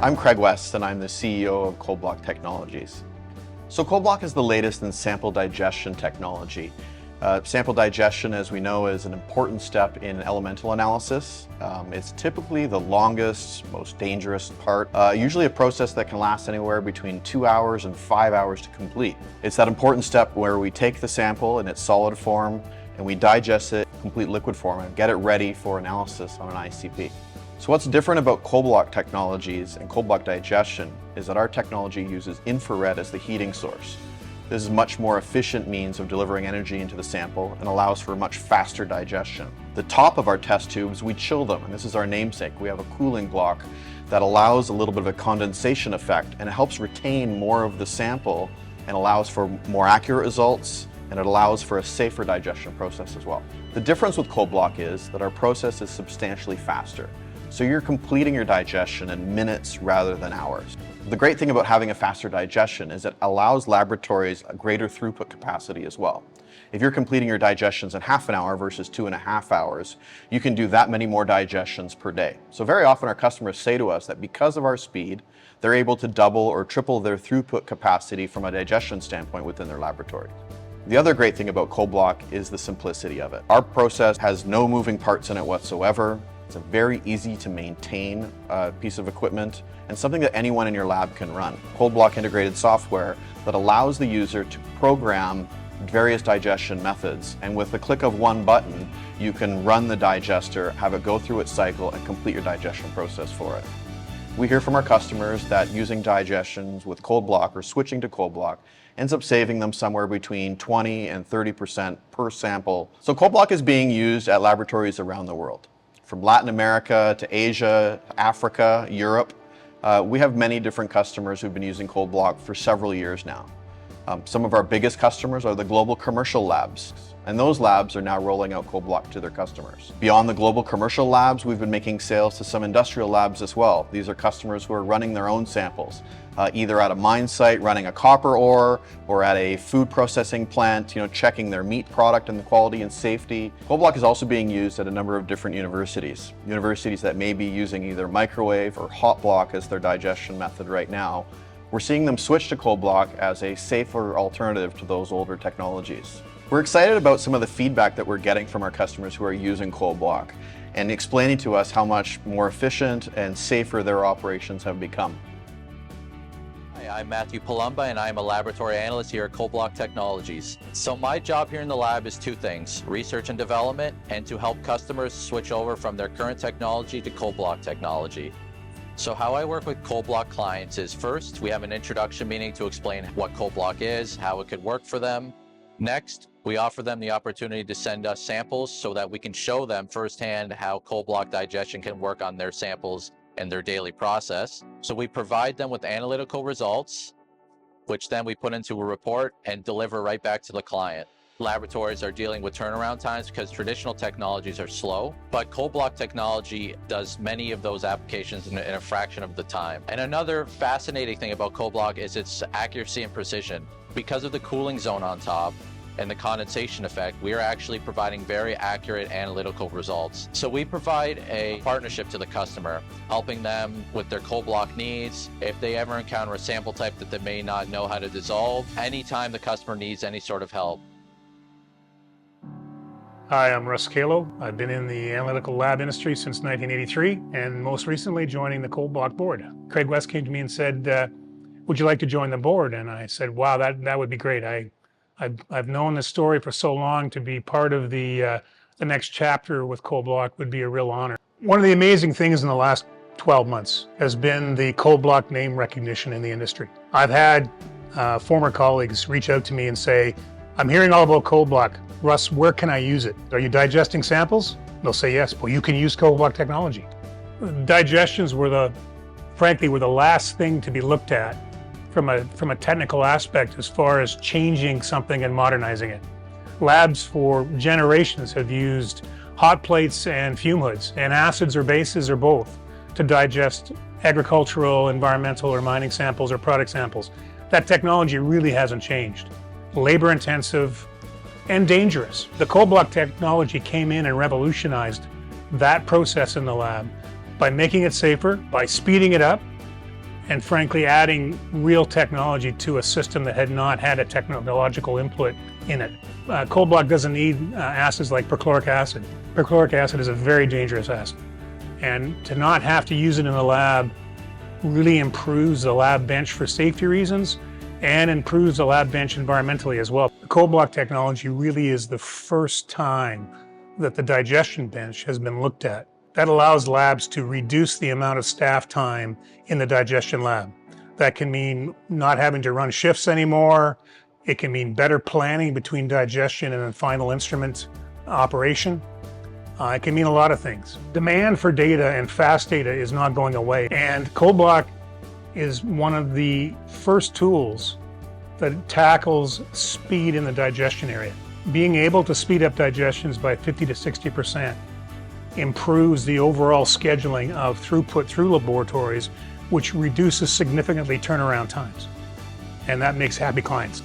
I'm Craig West, and I'm the CEO of ColdBlock Technologies. So ColdBlock is the latest in sample digestion technology. Sample digestion, as we know, is an important step in elemental analysis. It's typically the longest, most dangerous part, usually a process that can last anywhere between 2 hours and 5 hours to complete. It's that important step where we take the sample in its solid form and we digest it in complete liquid form and get it ready for analysis on an ICP. So what's different about ColdBlock Technologies and ColdBlock Digestion is that our technology uses infrared as the heating source. This is a much more efficient means of delivering energy into the sample and allows for much faster digestion. The top of our test tubes, we chill them, and this is our namesake. We have a cooling block that allows a little bit of a condensation effect, and it helps retain more of the sample and allows for more accurate results, and it allows for a safer digestion process as well. The difference with ColdBlock is that our process is substantially faster. So you're completing your digestion in minutes rather than hours. The great thing about having a faster digestion is it allows laboratories a greater throughput capacity as well. If you're completing your digestions in half an hour versus 2.5 hours, you can do that many more digestions per day. So very often our customers say to us that because of our speed, they're able to double or triple their throughput capacity from a digestion standpoint within their laboratory. The other great thing about ColdBlock is the simplicity of it. Our process has no moving parts in it whatsoever. It's a very easy to maintain piece of equipment and something that anyone in your lab can run. ColdBlock integrated software that allows the user to program various digestion methods, and with the click of one button, you can run the digester, have it go through its cycle, and complete your digestion process for it. We hear from our customers that using digestions with ColdBlock or switching to ColdBlock ends up saving them somewhere between 20 and 30% per sample. So ColdBlock is being used at laboratories around the world. From Latin America to Asia, Africa, Europe. We have many different customers who've been using ColdBlock for several years now. Some of our biggest customers are the global commercial labs, and those labs are now rolling out ColdBlock to their customers. Beyond the global commercial labs, we've been making sales to some industrial labs as well. These are customers who are running their own samples, either at a mine site running a copper ore or at a food processing plant, checking their meat product and the quality and safety. ColdBlock is also being used at a number of different universities that may be using either microwave or hot block as their digestion method right now. We're seeing them switch to ColdBlock as a safer alternative to those older technologies. We're excited about some of the feedback that we're getting from our customers who are using ColdBlock and explaining to us how much more efficient and safer their operations have become. Hi, I'm Matthew Palomba, and I'm a laboratory analyst here at ColdBlock Technologies. So my job here in the lab is two things: research and development, and to help customers switch over from their current technology to ColdBlock technology. So how I work with ColdBlock clients is, first, we have an introduction meeting to explain what ColdBlock is, how it could work for them. Next, we offer them the opportunity to send us samples so that we can show them firsthand how ColdBlock digestion can work on their samples and their daily process. So we provide them with analytical results, which then we put into a report and deliver right back to the client. Laboratories are dealing with turnaround times because traditional technologies are slow, but ColdBlock technology does many of those applications in a fraction of the time. And another fascinating thing about ColdBlock is its accuracy and precision. Because of the cooling zone on top and the condensation effect, we are actually providing very accurate analytical results. So we provide a partnership to the customer, helping them with their ColdBlock needs. If they ever encounter a sample type that they may not know how to dissolve, anytime the customer needs any sort of help. Hi, I'm Russ Calow. I've been in the analytical lab industry since 1983, and most recently joining the ColdBlock board. Craig West came to me and said, would you like to join the board? And I said, wow, that would be great. I've known this story for so long. To be part of the next chapter with ColdBlock would be a real honor. One of the amazing things in the last 12 months has been the ColdBlock name recognition in the industry. I've had former colleagues reach out to me and say, I'm hearing all about ColdBlock. Russ, where can I use it? Are you digesting samples? They'll say yes. Well, you can use ColdBlock technology. Digestions frankly, were the last thing to be looked at from a technical aspect as far as changing something and modernizing it. Labs for generations have used hot plates and fume hoods, and acids or bases or both, to digest agricultural, environmental, or mining samples or product samples. That technology really hasn't changed. Labor intensive and dangerous. The ColdBlock technology came in and revolutionized that process in the lab by making it safer, by speeding it up, and frankly adding real technology to a system that had not had a technological input in it. ColdBlock doesn't need acids like perchloric acid. Perchloric acid is a very dangerous acid, and to not have to use it in the lab really improves the lab bench for safety reasons and improves the lab bench environmentally as well. ColdBlock technology really is the first time that the digestion bench has been looked at. That allows labs to reduce the amount of staff time in the digestion lab. That can mean not having to run shifts anymore. It can mean better planning between digestion and then final instrument operation. It can mean a lot of things. Demand for data and fast data is not going away, and ColdBlock is one of the first tools that tackles speed in the digestion area. Being able to speed up digestions by 50 to 60% improves the overall scheduling of throughput through laboratories, which reduces significantly turnaround times. And that makes happy clients.